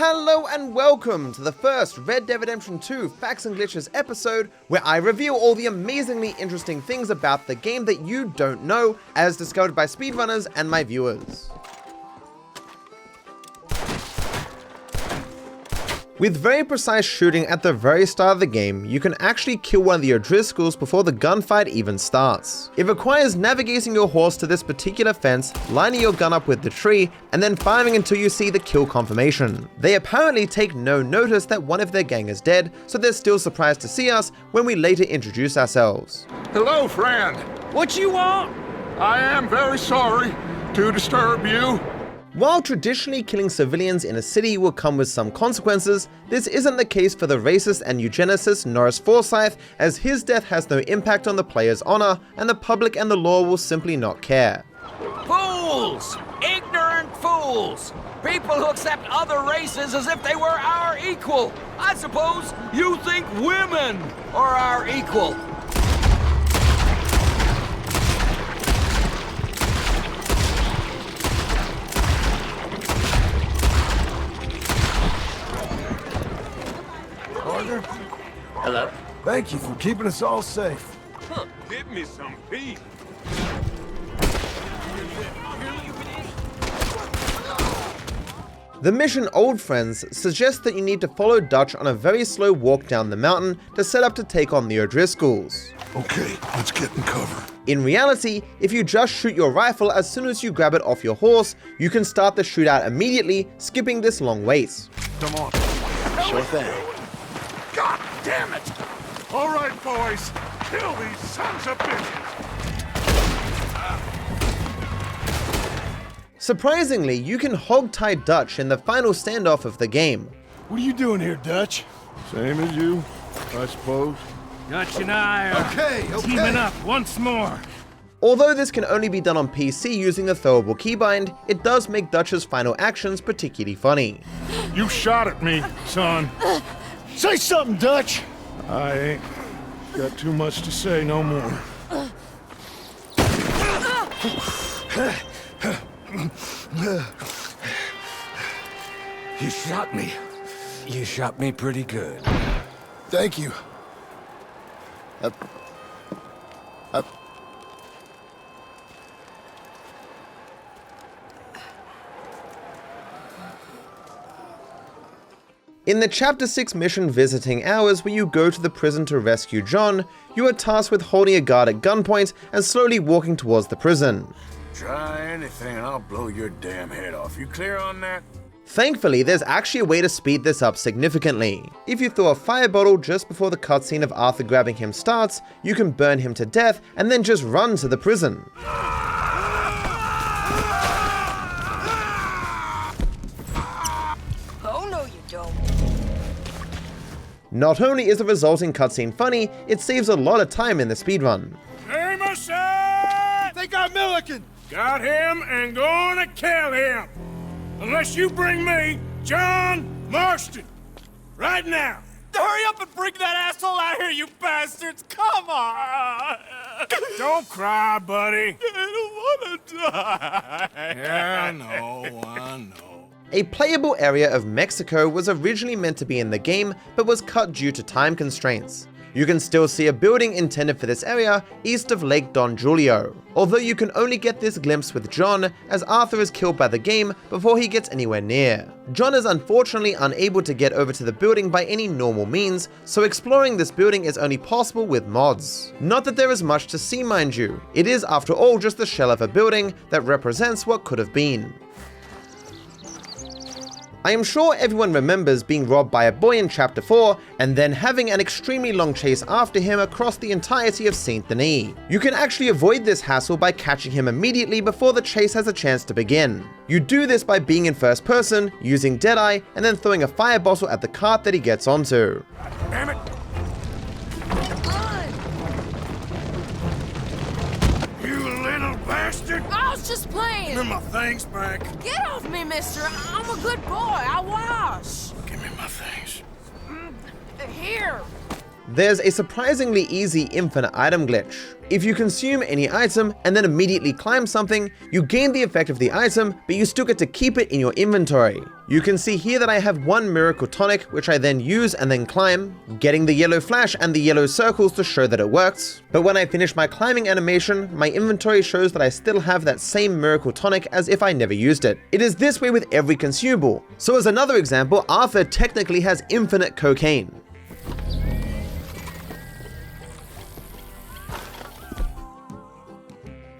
Hello and welcome to the first Red Dead Redemption 2 Facts and Glitches episode, where I reveal all the amazingly interesting things about the game that you don't know, as discovered by speedrunners and my viewers. With very precise shooting at the very start of the game, you can actually kill one of the O'Driscolls before the gunfight even starts. It requires navigating your horse to this particular fence, lining your gun up with the tree, and then firing until you see the kill confirmation. They apparently take no notice that one of their gang is dead, so they're still surprised to see us when we later introduce ourselves. Hello, friend. What you want? I am very sorry to disturb you. While traditionally killing civilians in a city will come with some consequences, this isn't the case for the racist and eugenicist Norris Forsyth, as his death has no impact on the player's honor, and the public and the law will simply not care. Fools! Ignorant fools! People who accept other races as if they were our equal! I suppose you think women are our equal! Hello? Thank you for keeping us all safe. Give me some peace. The mission Old Friends suggests that you need to follow Dutch on a very slow walk down the mountain to set up to take on the O'Driscolls. Okay, let's get in cover. In reality, if you just shoot your rifle as soon as you grab it off your horse, you can start the shootout immediately, skipping this long wait. Come on. Sure thing. God damn it! All right, boys. Kill these sons of bitches. Surprisingly, you can hog-tie Dutch in the final standoff of the game. What are you doing here, Dutch? Same as you, I suppose. Dutch and I are Okay. teaming up once more. Although this can only be done on PC using the throwable keybind, it does make Dutch's final actions particularly funny. You shot at me, son. Say something, Dutch! I ain't got too much to say no more. You shot me. You shot me pretty good. Thank you. In the Chapter 6 mission Visiting Hours, where you go to the prison to rescue John, you are tasked with holding a guard at gunpoint and slowly walking towards the prison. Try anything and I'll blow your damn head off. You clear on that? Thankfully, there's actually a way to speed this up significantly. If you throw a fire bottle just before the cutscene of Arthur grabbing him starts, you can burn him to death and then just run to the prison. Oh, no you don't. Not only is the resulting cutscene funny, it saves a lot of time in the speedrun. Jameson! They got Milliken! Got him and gonna kill him. Unless you bring me John Marston. Right now. Hurry up and bring that asshole out here, you bastards! Come on! Don't cry, buddy. I don't want to die. Yeah, I know. A playable area of Mexico was originally meant to be in the game, but was cut due to time constraints. You can still see a building intended for this area east of Lake Don Julio, although you can only get this glimpse with John, as Arthur is killed by the game before he gets anywhere near. John is unfortunately unable to get over to the building by any normal means, so exploring this building is only possible with mods. Not that there is much to see, mind you, it is after all just the shell of a building that represents what could have been. I am sure everyone remembers being robbed by a boy in Chapter 4, and then having an extremely long chase after him across the entirety of Saint Denis. You can actually avoid this hassle by catching him immediately before the chase has a chance to begin. You do this by being in first person, using Deadeye, and then throwing a fire bottle at the cart that he gets onto. Damn it. You little bastard. I was just playing. Give me my things back. Get off me, mister. I'm a good boy. I wash. Give me my things. Here. there's a surprisingly easy infinite item glitch. If you consume any item and then immediately climb something, you gain the effect of the item, but you still get to keep it in your inventory. You can see here that I have one miracle tonic, which I then use and then climb, getting the yellow flash and the yellow circles to show that it works. But when I finish my climbing animation, my inventory shows that I still have that same miracle tonic as if I never used it. It is this way with every consumable. So as another example, Arthur technically has infinite cocaine.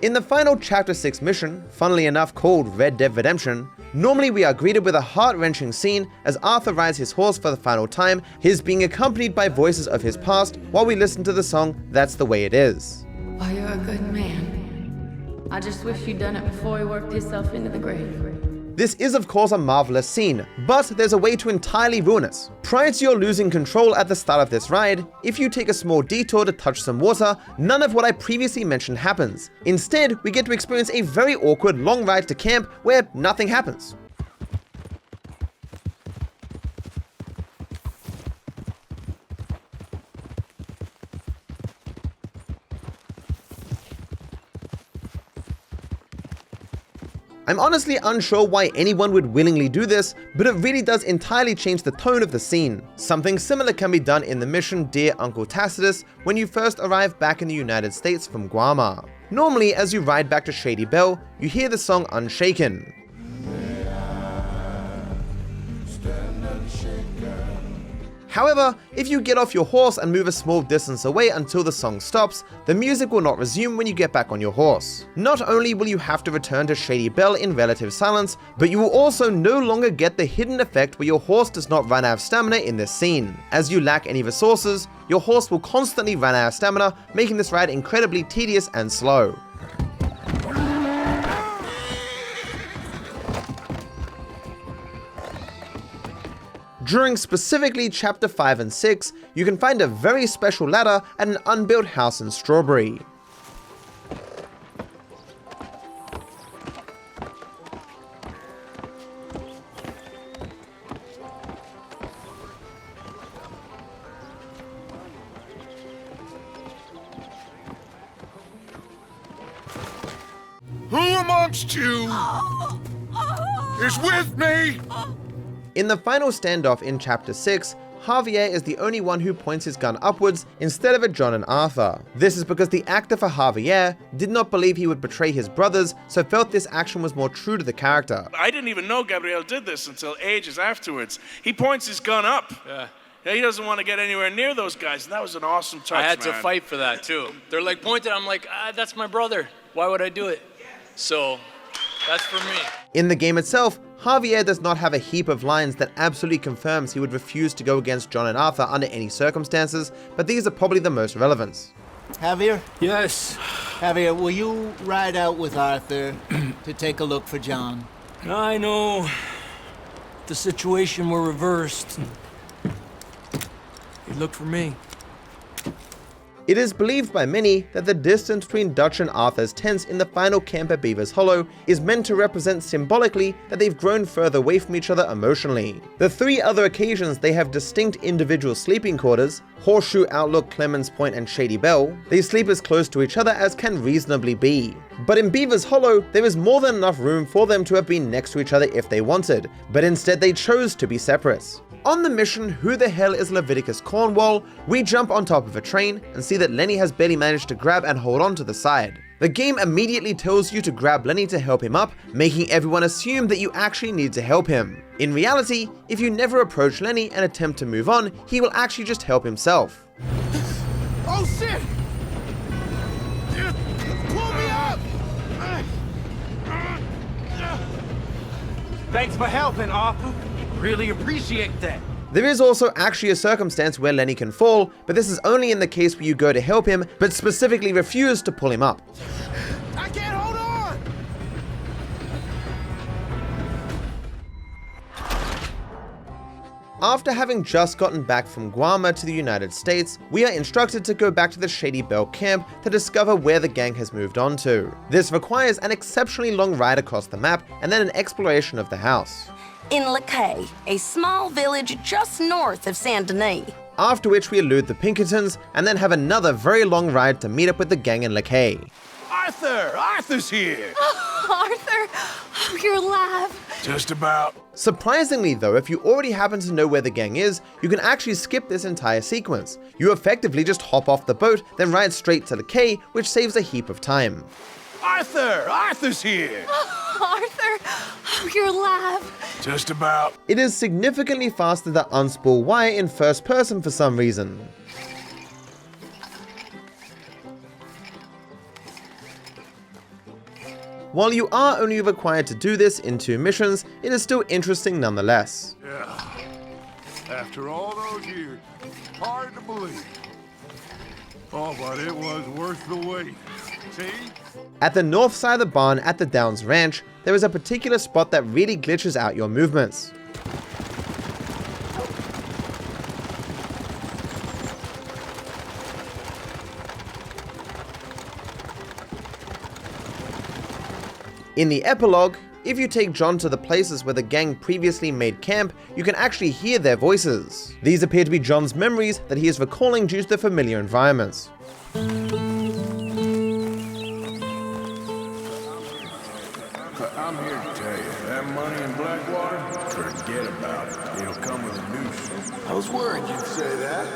In the final Chapter 6 mission, funnily enough called Red Dead Redemption, normally we are greeted with a heart-wrenching scene as Arthur rides his horse for the final time, his being accompanied by voices of his past while we listen to the song That's the Way It Is. Oh, you're a good man. I just wish you'd done it before he worked himself into the grave. This is of course a marvelous scene, but there's a way to entirely ruin it. Prior to your losing control at the start of this ride, if you take a small detour to touch some water, none of what I previously mentioned happens. Instead, we get to experience a very awkward long ride to camp where nothing happens. I'm honestly unsure why anyone would willingly do this, but it really does entirely change the tone of the scene. Something similar can be done in the mission Dear Uncle Tacitus when you first arrive back in the United States from Guarma. Normally, as you ride back to Shady Belle, you hear the song Unshaken. However, if you get off your horse and move a small distance away until the song stops, the music will not resume when you get back on your horse. Not only will you have to return to Shady Belle in relative silence, but you will also no longer get the hidden effect where your horse does not run out of stamina in this scene. As you lack any resources, your horse will constantly run out of stamina, making this ride incredibly tedious and slow. During specifically Chapter 5 and 6, you can find a very special ladder at an unbuilt house in Strawberry. Who amongst you is with me? In the final standoff in Chapter 6, Javier is the only one who points his gun upwards instead of at John and Arthur. This is because the actor for Javier did not believe he would betray his brothers, so felt this action was more true to the character. I didn't even know Gabriel did this until ages afterwards. He points his gun up. Yeah, he doesn't want to get anywhere near those guys, and that was an awesome touch, I had man. to fight for that, too. They're like pointing, I'm like, that's my brother. Why would I do it? So, that's for me. In the game itself, Javier does not have a heap of lines that absolutely confirms he would refuse to go against John and Arthur under any circumstances, but these are probably the most relevant. Javier? Yes? Javier, will you ride out with Arthur to take a look for John? I know. If the situation were reversed, he'd look for me. It is believed by many that the distance between Dutch and Arthur's tents in the final camp at Beaver's Hollow is meant to represent symbolically that they've grown further away from each other emotionally. The three other occasions they have distinct individual sleeping quarters, Horseshoe, Outlook, Clemens Point, and Shady Belle, they sleep as close to each other as can reasonably be. But in Beaver's Hollow, there is more than enough room for them to have been next to each other if they wanted, but instead they chose to be separate. On the mission Who the Hell is Leviticus Cornwall, we jump on top of a train and see that Lenny has barely managed to grab and hold on to the side. The game immediately tells you to grab Lenny to help him up, making everyone assume that you actually need to help him. In reality, if you never approach Lenny and attempt to move on, he will actually just help himself. Oh shit! Pull me up! Thanks for helping, Arthur. Really appreciate that. There is also actually a circumstance where Lenny can fall, but this is only in the case where you go to help him, but specifically refuse to pull him up. I can't hold on! After having just gotten back from Guarma to the United States, we are instructed to go back to the Shady Belle camp to discover where the gang has moved on to. This requires an exceptionally long ride across the map and then an exploration of the house. in Lacaille, a small village just north of Saint Denis. After which we elude the Pinkertons and then have another very long ride to meet up with the gang in Lacaille. Arthur! Arthur's here! Arthur, oh, you're alive. Just about. Surprisingly though, if you already happen to know where the gang is, you can actually skip this entire sequence. You effectively just hop off the boat, then ride straight to Lacaille, which saves a heap of time. Arthur! Arthur's here! Arthur, oh, you're alive. Just about. It is significantly faster than Unspool Y in first person for some reason. While you are only required to do this in 2 missions, it is still interesting nonetheless. Yeah. After all those years, hard to believe. Oh, but it was worth the wait. See? At the north side of the barn at the Downs Ranch, there is a particular spot that really glitches out your movements. In the epilogue, if you take John to the places where the gang previously made camp, you can actually hear their voices. These appear to be John's memories that he is recalling due to the familiar environments. I'm here to tell you, that money in Blackwater, forget about it. It'll come with a noose. I was worried you'd say that.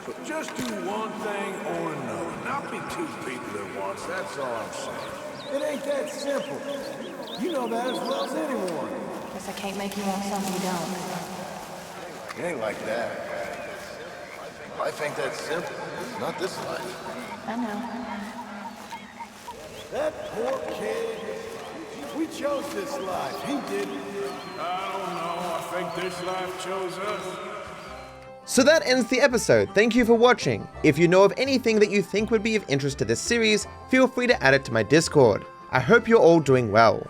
But just do one thing or another. Not be 2 people at once, that's all I'm saying. It ain't that simple. You know that as well as anyone. Guess I can't make you want something you don't. It ain't like that. Life ain't that simple. Not this life. I know. That poor kid. We chose this life. He didn't. I don't know. I think this life chose us. So that ends the episode. Thank you for watching. If you know of anything that you think would be of interest to this series, feel free to add it to my Discord. I hope you're all doing well.